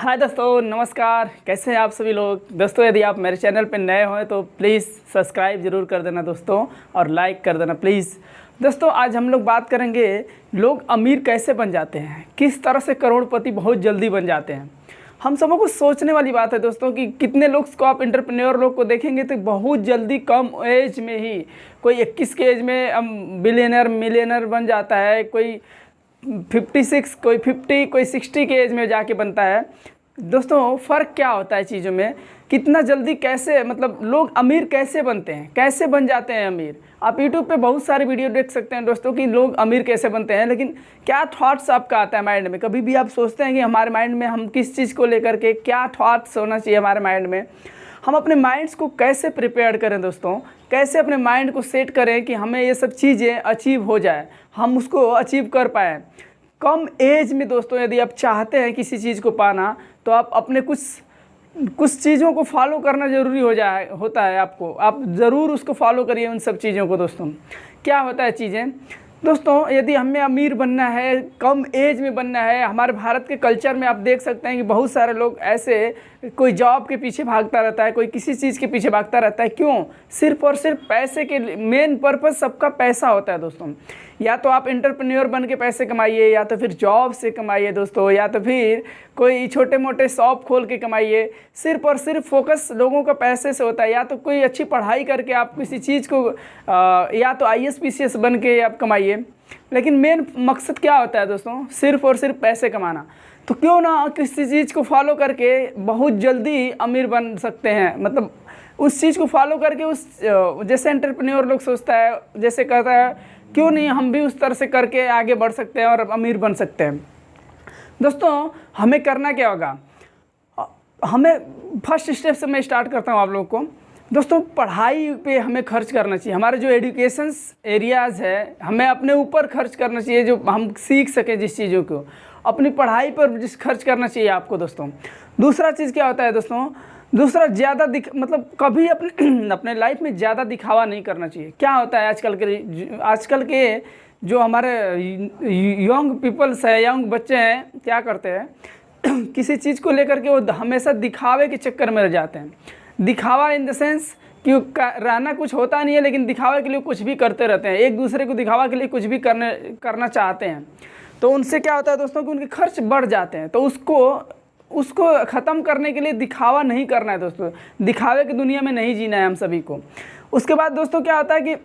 हाय दोस्तों, नमस्कार। कैसे हैं आप सभी लोग। दोस्तों यदि आप मेरे चैनल पर नए हो तो प्लीज़ सब्सक्राइब ज़रूर कर देना दोस्तों, और लाइक कर देना प्लीज़। दोस्तों आज हम लोग बात करेंगे लोग अमीर कैसे बन जाते हैं, किस तरह से करोड़पति बहुत जल्दी बन जाते हैं। हम सबों को सोचने वाली बात है दोस्तों कि कितने लोग को आप एंटरप्रेन्योर लोग को देखेंगे तो बहुत जल्दी कम एज में ही कोई 21 के एज में बिलियनर मिलियनर बन जाता है, कोई 56, कोई 50, कोई 60 के एज में जाके बनता है। दोस्तों फ़र्क क्या होता है चीज़ों में, कितना जल्दी कैसे मतलब लोग अमीर कैसे बनते हैं, कैसे बन जाते हैं अमीर। आप YouTube पे बहुत सारे वीडियो देख सकते हैं दोस्तों कि लोग अमीर कैसे बनते हैं, लेकिन क्या थॉट्स आपका आता है माइंड में। कभी भी आप सोचते हैं कि हमारे माइंड में हम किस चीज़ को लेकर के क्या थॉट्स होना चाहिए हमारे माइंड में। हम अपने माइंड्स को कैसे प्रिपेयर करें दोस्तों, कैसे अपने माइंड को सेट करें कि हमें ये सब चीज़ें अचीव हो जाए, हम उसको अचीव कर पाएँ कम एज में। दोस्तों यदि आप चाहते हैं किसी चीज़ को पाना तो आप अपने कुछ चीज़ों को फॉलो करना ज़रूरी होता है। आप ज़रूर उसको फॉलो करिए उन सब चीज़ों को। दोस्तों क्या होता है चीज़ें, दोस्तों यदि हमें अमीर बनना है, कम एज में बनना है, हमारे भारत के कल्चर में आप देख सकते हैं कि बहुत सारे लोग ऐसे कोई जॉब के पीछे भागता रहता है, कोई किसी चीज़ के पीछे भागता रहता है। क्यों? सिर्फ और सिर्फ पैसे के। मेन पर्पस सबका पैसा होता है दोस्तों। या तो आप एंटरप्रेन्योर बन के पैसे कमाइए, या तो फिर जॉब से कमाइए दोस्तों, या तो फिर कोई छोटे मोटे शॉप खोल के कमाइए। सिर्फ और सिर्फ फोकस लोगों का पैसे से होता है। या तो कोई अच्छी पढ़ाई करके आप किसी चीज़ को या तो IAS PCS बन के आप कमाइए, लेकिन मेन मकसद क्या होता है दोस्तों, सिर्फ और सिर्फ पैसे कमाना। तो क्यों ना किसी चीज़ को फॉलो करके बहुत जल्दी अमीर बन सकते हैं। मतलब उस चीज़ को फॉलो करके जैसे एंटरप्रेन्योर लोग सोचता है, जैसे कहता है, क्यों नहीं हम भी उस तरह से करके आगे बढ़ सकते हैं और अमीर बन सकते हैं। दोस्तों हमें करना क्या होगा, हमें फर्स्ट स्टेप से मैं स्टार्ट करता हूँ आप लोग को। दोस्तों पढ़ाई पे हमें खर्च करना चाहिए। हमारे जो एजुकेशंस एरियाज़ है, हमें अपने ऊपर खर्च करना चाहिए, जो हम सीख सकें जिस चीज़ों को, अपनी पढ़ाई पर जिस खर्च करना चाहिए आपको दोस्तों। दूसरा चीज़ क्या होता है दोस्तों, दूसरा ज़्यादा मतलब कभी अपने लाइफ में ज़्यादा दिखावा नहीं करना चाहिए। क्या होता है आजकल के जो हमारे यंग पीपल्स है, यंग बच्चे हैं, क्या करते हैं किसी चीज़ को लेकर के वो हमेशा दिखावे के चक्कर में रह जाते हैं। दिखावा इन द सेंस कि रहना कुछ होता नहीं है, लेकिन दिखावे के लिए कुछ भी करते रहते हैं। एक दूसरे को दिखावा के लिए कुछ भी करना चाहते हैं। तो उनसे क्या होता है दोस्तों कि उनके खर्च बढ़ जाते हैं। तो उसको ख़त्म करने के लिए दिखावा नहीं करना है दोस्तों। दिखावे की दुनिया में नहीं जीना है हम सभी को। उसके बाद दोस्तों क्या होता है कि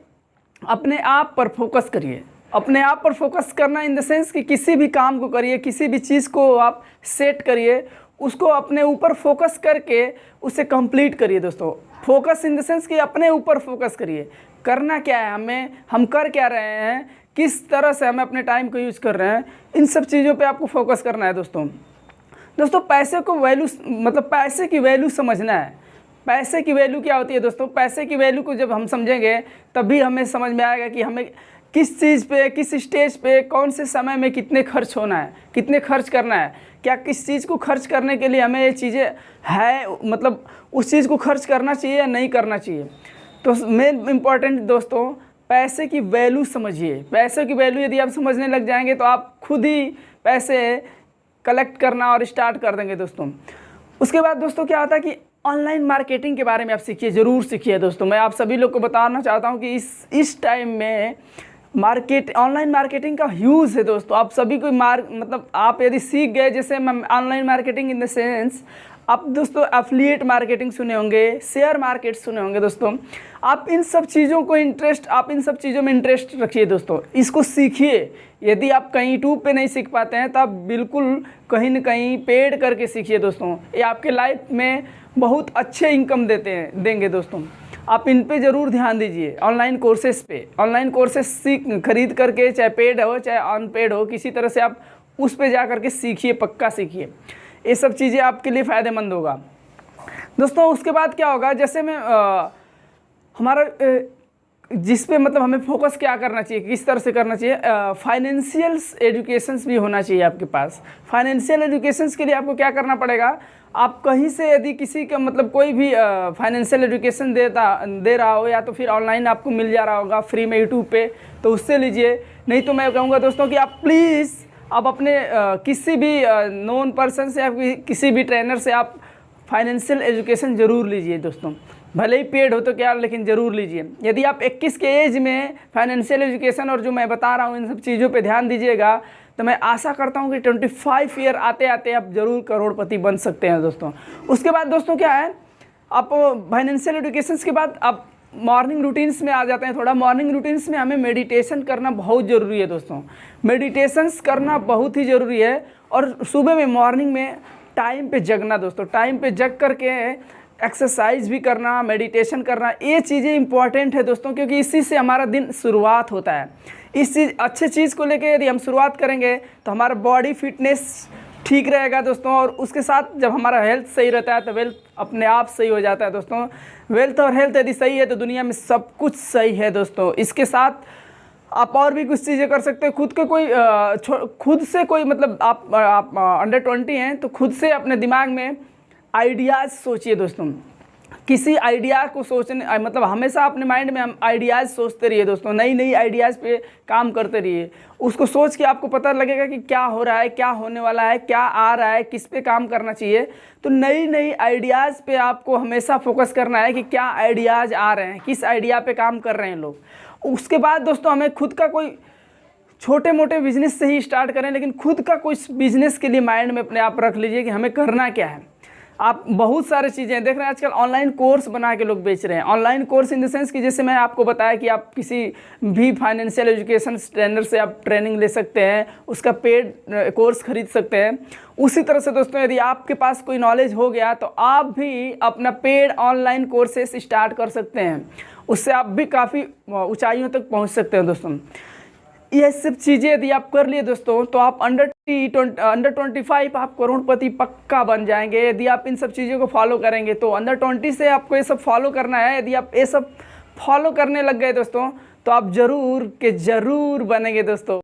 अपने आप पर फोकस करिए। अपने आप पर फोकस करना इन द सेंस कि किसी भी काम को करिए, किसी भी चीज़ को आप सेट करिए, उसको अपने ऊपर फोकस करके उसे कंप्लीट करिए दोस्तों। फोकस इन द सेंस कि अपने ऊपर फोकस करिए। करना क्या है, हम कर क्या रहे हैं, किस तरह से हमें अपने टाइम को यूज़ कर रहे हैं, इन सब चीज़ों पे आपको फोकस करना है दोस्तों। पैसे को पैसे की वैल्यू समझना है। पैसे की वैल्यू क्या होती है दोस्तों, पैसे की वैल्यू को जब हम समझेंगे तभी हमें समझ में आएगा कि हमें किस चीज़ पे, किस स्टेज पे, कौन से समय में कितने खर्च होना है, कितने खर्च करना है, क्या किस चीज़ को खर्च करने के लिए हमें ये चीज़ें है, मतलब उस चीज़ को खर्च करना चाहिए या नहीं करना चाहिए। तो मेन इम्पॉर्टेंट दोस्तों पैसे की वैल्यू समझिए। पैसे की वैल्यू यदि आप समझने लग जाएंगे तो आप खुद ही पैसे कलेक्ट करना और स्टार्ट कर देंगे दोस्तों। उसके बाद दोस्तों क्या होता है कि ऑनलाइन मार्केटिंग के बारे में आप सीखिए, ज़रूर सीखिए दोस्तों। मैं आप सभी लोग को बताना चाहता हूं कि इस टाइम में ऑनलाइन मार्केटिंग का ह्यूज है दोस्तों। आप सभी को आप यदि सीख गए, जैसे online marketing in the sense, आप दोस्तों एफिलिएट मार्केटिंग सुने होंगे, शेयर मार्केट सुने होंगे दोस्तों। आप इन सब चीज़ों में इंटरेस्ट रखिए दोस्तों, इसको सीखिए। यदि आप कहीं यूट्यूब पे नहीं सीख पाते हैं तो आप बिल्कुल कहीं न कहीं पेड करके सीखिए दोस्तों। ये आपके लाइफ में बहुत अच्छे इनकम देंगे दोस्तों। आप इन पे ज़रूर ध्यान दीजिए। ऑनलाइन कोर्सेस खरीद करके, चाहे पेड हो चाहे अनपेड हो, किसी तरह से आप उस पे जा करके सीखिए, पक्का सीखिए। ये सब चीज़ें आपके लिए फ़ायदेमंद होगा दोस्तों। उसके बाद क्या होगा, जैसे मैं हमारा जिस पे हमें फोकस क्या करना चाहिए, किस तरह से करना चाहिए, फाइनेंशियल एजुकेशंस भी होना चाहिए आपके पास। फाइनेंशियल एजुकेशंस के लिए आपको क्या करना पड़ेगा, आप कहीं से यदि किसी का कोई भी फाइनेंशियल एजुकेशन दे रहा हो, या तो फिर ऑनलाइन आपको मिल जा रहा होगा फ्री में यूट्यूब पे, तो उससे लीजिए। नहीं तो मैं कहूँगा दोस्तों कि आप प्लीज़ आप अपने किसी भी नोन पर्सन से या किसी भी ट्रेनर से आप फाइनेंशियल एजुकेशन ज़रूर लीजिए दोस्तों। भले ही पेड हो तो क्या, लेकिन ज़रूर लीजिए। यदि आप 21 के एज में फाइनेंशियल एजुकेशन और जो मैं बता रहा हूँ इन सब चीज़ों पे ध्यान दीजिएगा तो मैं आशा करता हूँ कि 25 ईयर आते आते आप ज़रूर करोड़पति बन सकते हैं दोस्तों। उसके बाद दोस्तों क्या है, आप फाइनेंशियल एजुकेशन के बाद आप मॉर्निंग रूटीन्स में आ जाते हैं। थोड़ा मॉर्निंग रूटीन्स में हमें मेडिटेशन करना बहुत ज़रूरी है दोस्तों। मेडिटेशंस करना बहुत ही ज़रूरी है। और सुबह में मॉर्निंग में टाइम पे जगना दोस्तों, टाइम पे जग करके एक्सरसाइज भी करना, मेडिटेशन करना, ये चीज़ें इंपॉर्टेंट है दोस्तों, क्योंकि इसी से हमारा दिन शुरुआत होता है। इस चीज़ अच्छे चीज़ को लेके यदि हम शुरुआत करेंगे तो हमारा बॉडी फिटनेस ठीक रहेगा दोस्तों। और उसके साथ जब हमारा हेल्थ सही रहता है तो वेल्थ अपने आप सही हो जाता है दोस्तों। वेल्थ और हेल्थ यदि सही है तो दुनिया में सब कुछ सही है दोस्तों। इसके साथ आप और भी कुछ चीज़ें कर सकते हो। खुद से कोई मतलब आप अंडर 20 हैं तो खुद से अपने दिमाग में आइडियाज़ सोचिए दोस्तों। किसी आइडिया को सोचने मतलब हमेशा अपने माइंड में हम आइडियाज़ सोचते रहिए दोस्तों। नई नई आइडियाज़ पे काम करते रहिए। उसको सोच के आपको पता लगेगा कि क्या हो रहा है, क्या होने वाला है, क्या आ रहा है, किस पे काम करना चाहिए। तो नई नई आइडियाज़ पे आपको हमेशा फोकस करना है कि क्या आइडियाज़ आ रहे हैं, किस आइडिया पे काम कर रहे हैं लोग। उसके बाद दोस्तों हमें खुद का कोई छोटे मोटे बिजनेस से ही स्टार्ट करें, लेकिन खुद का कोई बिजनेस के लिए माइंड में अपने आप रख लीजिए कि हमें करना क्या है। आप बहुत सारी चीज़ें देख रहे हैं आजकल, ऑनलाइन कोर्स बना के लोग बेच रहे हैं। Online course in the sense कि जैसे मैं आपको बताया कि आप किसी भी फाइनेंशियल एजुकेशन ट्रेनर से आप ट्रेनिंग ले सकते हैं, उसका पेड कोर्स खरीद सकते हैं। उसी तरह से दोस्तों यदि आपके पास कोई नॉलेज हो गया तो आप भी अपना पेड ऑनलाइन कोर्सेस स्टार्ट कर सकते हैं। उससे आप भी काफ़ी ऊंचाइयों तक पहुँच सकते हैं दोस्तों। ये सब चीज़ें यदि आप कर लिए दोस्तों तो आप अंडर 25 आप करोड़पति पक्का बन जाएंगे यदि आप इन सब चीज़ों को फॉलो करेंगे। तो अंडर 20 से आपको ये सब फॉलो करना है। यदि आप ये सब फॉलो करने लग गए दोस्तों तो आप ज़रूर के ज़रूर बनेंगे दोस्तों।